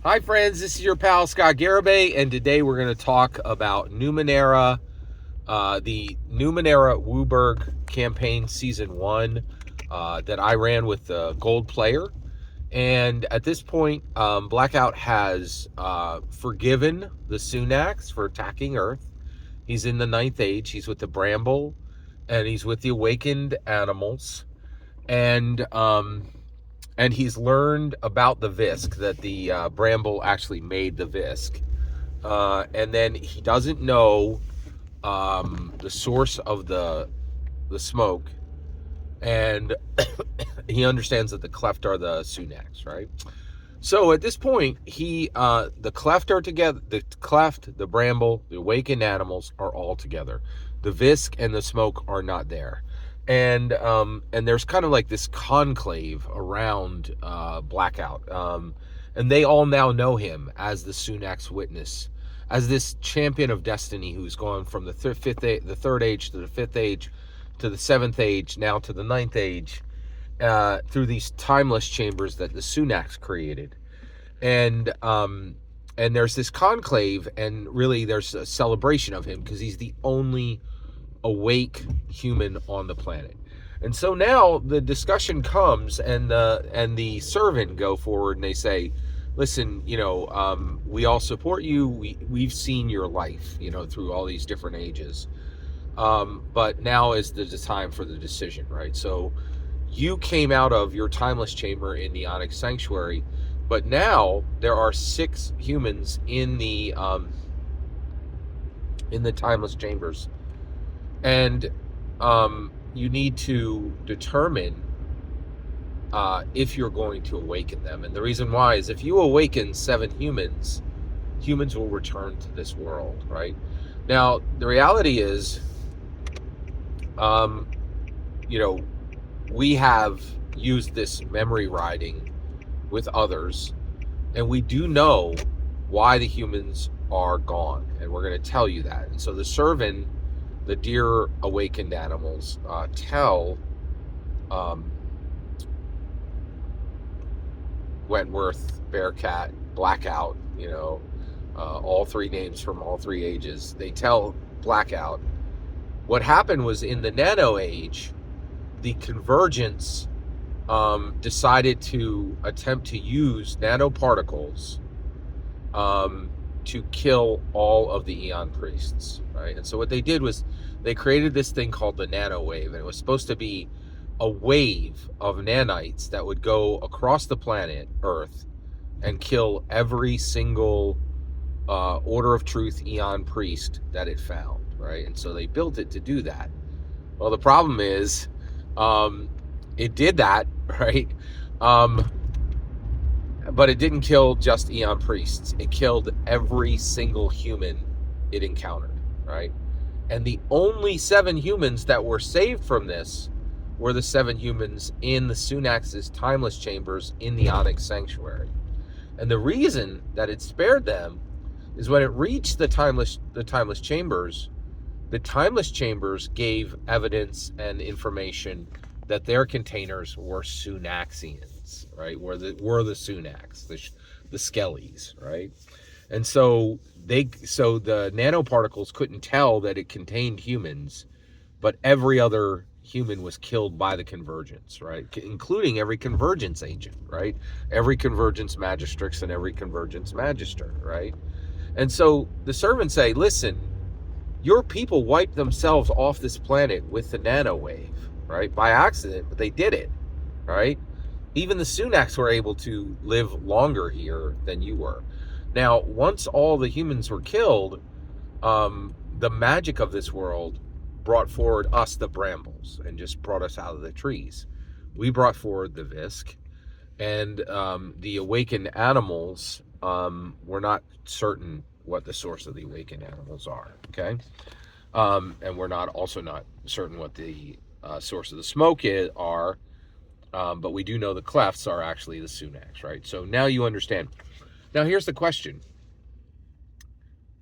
Hi friends, this is your pal Scott Garibay, and today we're going to talk about Numenera, the Numenera WUBRG campaign season 1 that I ran with the gold player. And at this point, Blackout has forgiven the Sunax for attacking Earth. He's in the Ninth Age. He's with the Bramble, and he's with the awakened animals. And he's learned about the Visk, that the Bramble actually made the Visk. And then he doesn't know the source of the smoke, and he understands that the Cleft are the Sunax, right? So at this point, the Cleft are together. The Cleft, the Bramble, the awakened animals are all together. The Visk and the smoke are not there. And there's kind of like this conclave around Blackout. And they all now know him as the Sunax witness, as this champion of destiny who's gone from the third age to the fifth age to the seventh age, now to the ninth age, through these timeless chambers that the Sunax created. And there's this conclave, and really there's a celebration of him because he's the only awake human on the planet. And so now the discussion comes, and the servant go forward and they say, listen, we all support you. We've seen your life, through all these different ages. But now is the time for the decision, right? So you came out of your timeless chamber in the Onyx Sanctuary, but now there are 6 humans in the timeless chambers, and you need to determine if you're going to awaken them. And the reason why is if you awaken 7 humans will return to this world, right? Now, the reality is, we have used this memory riding with others, and we do know why the humans are gone, and we're going to tell you that. And so the servant, the dear awakened animals, tell Wentworth, Bearcat, Blackout, all 3 names from all 3 ages. They tell Blackout what happened was, in the Nano Age, the Convergence decided to attempt to use nanoparticles to kill all of the Eon Priests, right? And so what they did was they created this thing called the Nano Wave, and it was supposed to be a wave of nanites that would go across the planet Earth and kill every single Order of Truth Eon Priest that it found, right? And so they built it to do that. Well, the problem is, it did that, right? But it didn't kill just Eon Priests. It killed every single human it encountered, right? And the only 7 humans that were saved from this were the 7 humans in the Sunax's timeless chambers in the Onyx Sanctuary. And the reason that it spared them is when it reached the timeless chambers, the timeless chambers gave evidence and information that their containers were Sunaxians, right? Were the Sunax, the Skellies, right? And so the nanoparticles couldn't tell that it contained humans, but every other human was killed by the Convergence, right? Including every Convergence agent, right? Every Convergence Magistrix and every Convergence Magister, right? And so the servants say, listen, your people wiped themselves off this planet with the Nano Wave, right? By accident, but they did it, right? Even the Sunax were able to live longer here than you were. Now, once all the humans were killed, the magic of this world brought forward us, the Brambles, and just brought us out of the trees. We brought forward the Visk, and the awakened animals, we're not certain what the source of the awakened animals are, okay? And we're also not certain what the source of the smoke are, but we do know the Clefts are actually the Sunax, right? So now you understand. Now here's the question.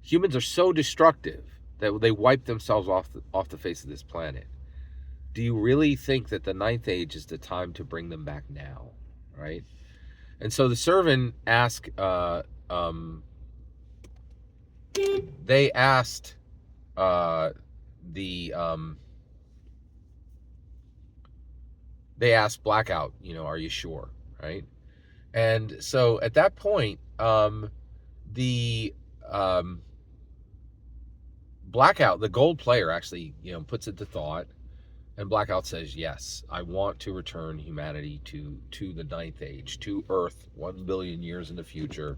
Humans are so destructive that they wipe themselves off the face of this planet. Do you really think that the Ninth Age is the time to bring them back now, right? And so the servant asked, they asked they asked Blackout, are you sure, right? And so at that point, the Blackout, the gold player, actually, puts it to thought, and Blackout says, yes, I want to return humanity to the ninth age, to Earth, 1 billion years in the future.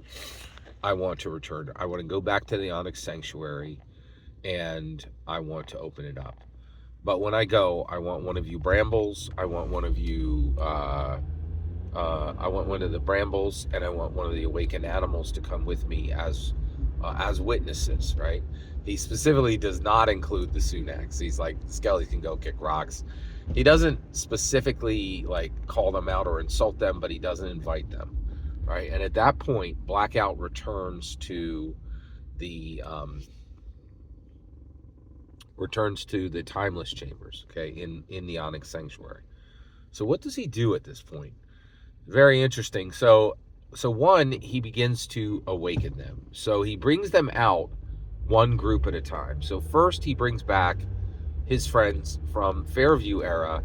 I want to return. I want to go back to the Onyx Sanctuary, and I want to open it up. But when I go, I want one of you brambles. I want one of you, I want one of the brambles, and I want one of the awakened animals to come with me as witnesses, right? He specifically does not include the Sunax. He's like, Skelly can go kick rocks. He doesn't specifically like call them out or insult them, but he doesn't invite them, right? And at that point, Blackout returns to the timeless chambers, okay, in the Onyx Sanctuary. So what does he do at this point? Very interesting. So one, he begins to awaken them. So he brings them out one group at a time. So first he brings back his friends from Fairview era,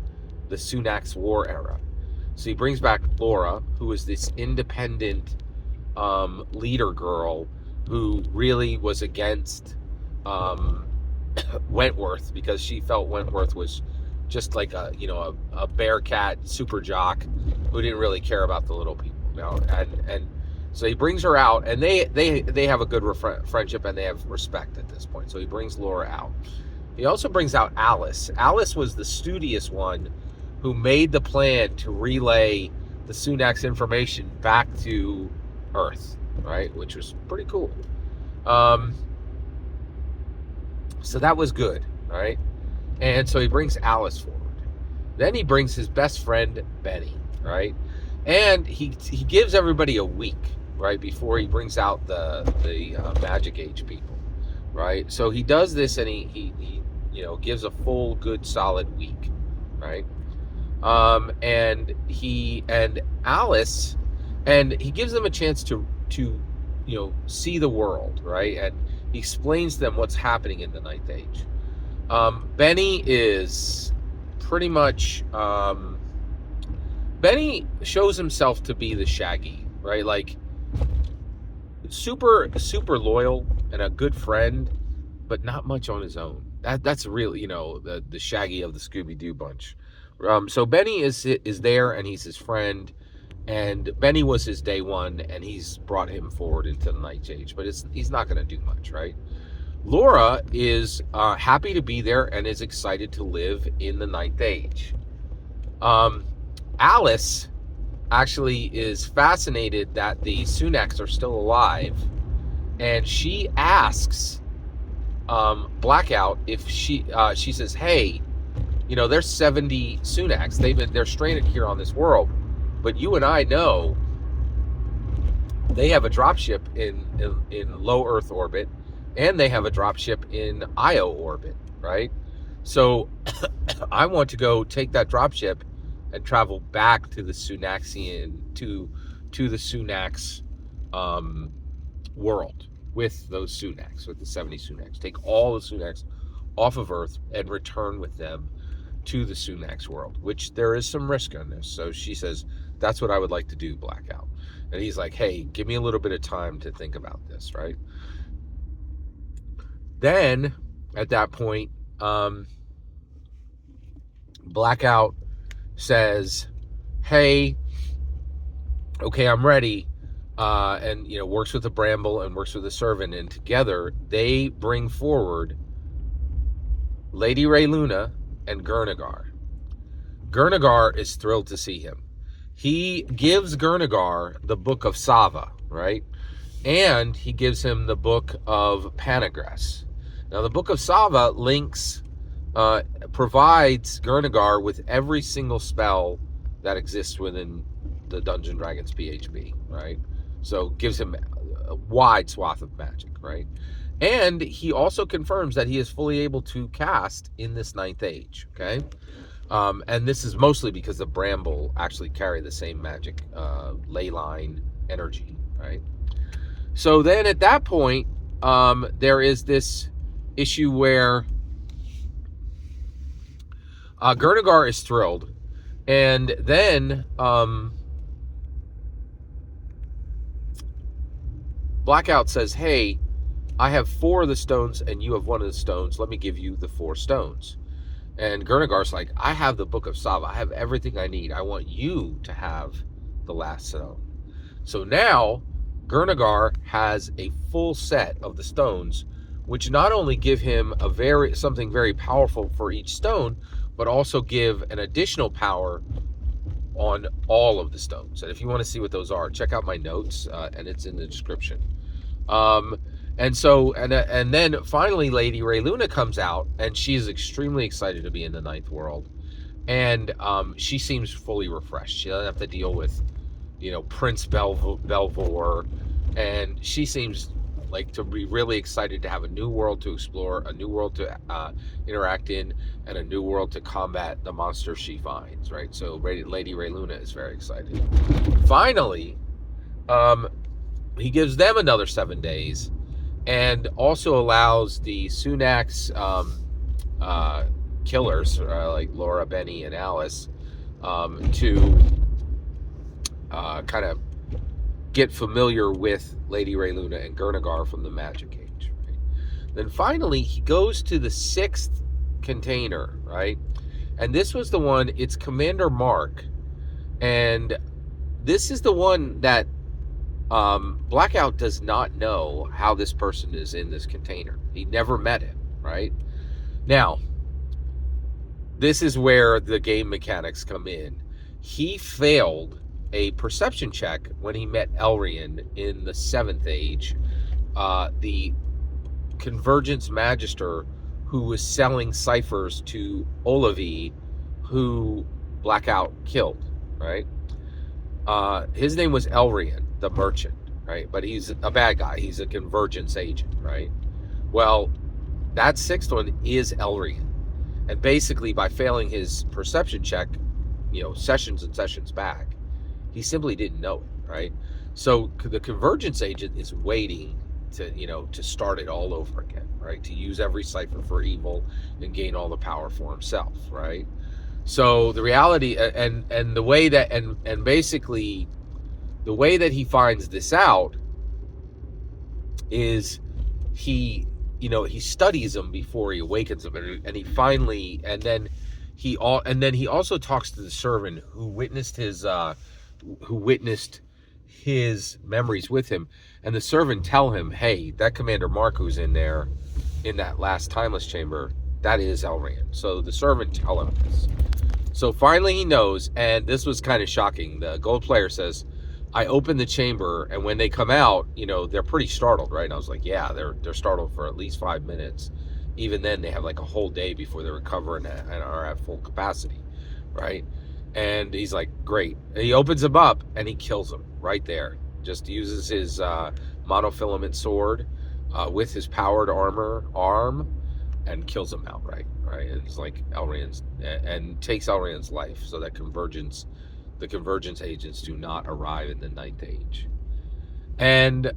the Sunax War era. So he brings back Laura, who is this independent leader girl who really was against Wentworth, because she felt Wentworth was just like a bearcat super jock who didn't really care about the little people, and so he brings her out, and they have a good friendship, and they have respect at this point. So he brings Laura out. He also brings out Alice. Alice was the studious one who made the plan to relay the Sunax information back to Earth, right? Which was pretty cool. So that was good, right? And so he brings Alice forward. Then he brings his best friend, Benny, right? And he gives everybody a week, right, before he brings out the Magic Age people, right? So he does this, and he gives a full, good, solid week, right? And Alice, and he gives them a chance to see the world, right? And he explains to them what's happening in the Ninth Age. Benny is pretty much Benny shows himself to be the Shaggy, right? Like super loyal and a good friend, but not much on his own. That's really the Shaggy of the Scooby-Doo bunch. So Benny is there, and he's his friend, and Benny was his day one, and he's brought him forward into the Ninth Age, but he's not going to do much, right? Laura is happy to be there and is excited to live in the Ninth Age. Alice actually is fascinated that the Sunax are still alive, and she asks Blackout if she says, hey, there's 70 Sunax. They're stranded here on this world, but you and I know they have a dropship in low Earth orbit, and they have a dropship in Io orbit, right? So I want to go take that dropship and travel back to the Sunaxian, to the Sunax world with those Sunax, with the 70 Sunax. Take all the Sunax off of Earth and return with them to the Sunax world, which there is some risk on this. So she says, that's what I would like to do, Blackout. And he's like, hey, give me a little bit of time to think about this, right? Then, at that point, Blackout says, hey, okay, I'm ready, and, works with the Bramble and works with the Servant, and together they bring forward Lady Ray Luna and Gurnagar. Gurnagar is thrilled to see him. He gives Gurnagar the Book of Sava, right? And he gives him the Book of Panagress. Now, the Book of Sava provides Gurnagar with every single spell that exists within the Dungeon Dragons PHB, right? So gives him a wide swath of magic, right? And he also confirms that he is fully able to cast in this Ninth Age, okay? And this is mostly because the bramble actually carry the same magic ley line energy, right? So then at that point, there is this issue where Gernigar is thrilled, and then Blackout says, hey, I have 4 of the stones and you have 1 of the stones. Let me give you the 4 stones. And Gernigar's like, I have the Book of Sava. I have everything I need. I want you to have the last stone. So now Gernigar has a full set of the stones, which not only give him something very powerful for each stone, but also give an additional power on all of the stones. And if you want to see what those are, check out my notes, and it's in the description. And then finally Lady Rayluna comes out, and she is extremely excited to be in the 9th world. And she seems fully refreshed. She doesn't have to deal with, Prince Belvor, and she seems like to be really excited to have a new world to explore, a new world to interact in, and a new world to combat the monsters she finds, right? So Lady Rayluna is very excited. Finally, he gives them another 7 days, and also allows the Sunax killers, like Laura, Benny, and Alice, to kind of get familiar with Lady Rayluna and Gernigar from the Magic Age. Right? Then finally, he goes to the 6th container, right? And this was the one, it's Commander Mark. And this is the one that Blackout does not know how this person is in this container. He never met him, right? Now, this is where the game mechanics come in. He failed a perception check when he met Elrian in the 7th Age, the Convergence Magister who was selling ciphers to Olavi, who Blackout killed, right? His name was Elrian, the merchant, right? But he's a bad guy. He's a Convergence agent, right? Well, that 6th one is Elrian. And basically, by failing his perception check, sessions and sessions back, he simply didn't know it, right? So the Convergence agent is waiting to start it all over again, right? To use every cipher for evil and gain all the power for himself, right? So the reality and the way that and basically the way that he finds this out is he studies him before he awakens him, and he finally then he also talks to the servant who witnessed his memories with him, and the servant tell him, hey, that Commander Mark who's in there in that last timeless chamber, that is Elrian. So the servant tell him this. So finally he knows, and this was kind of shocking. The gold player says, I opened the chamber, and when they come out, they're pretty startled, right? And I was like, yeah, they're startled for at least 5 minutes. Even then, they have like a whole day before they recover and are at full capacity, right? And he's like, great. And he opens him up, and he kills him right there. Just uses his monofilament sword with his powered arm, and kills him outright, right? And it's like and takes Elrian's life, so that the Convergence agents do not arrive in the 9th Age. And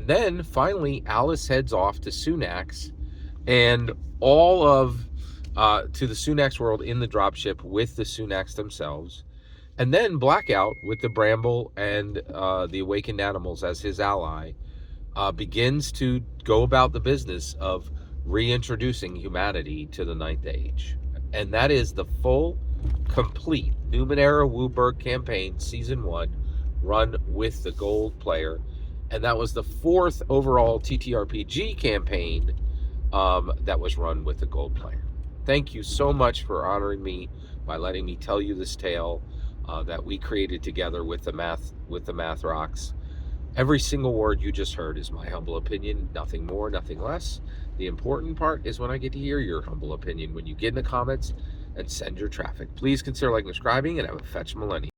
then finally Alice heads off to Sunax, and all of to the Sunax world in the dropship with the Sunax themselves. And then Blackout, with the Bramble and the Awakened Animals as his ally, begins to go about the business of reintroducing humanity to the 9th Age. And that is the full, complete Numenera WUBRG campaign, Season 1, run with the gold player. And that was the 4th overall TTRPG campaign that was run with the gold player. Thank you so much for honoring me by letting me tell you this tale that we created together with the Math Rocks. Every single word you just heard is my humble opinion, nothing more, nothing less. The important part is when I get to hear your humble opinion, when you get in the comments and send your traffic. Please consider liking and subscribing, and have a fetch millennium.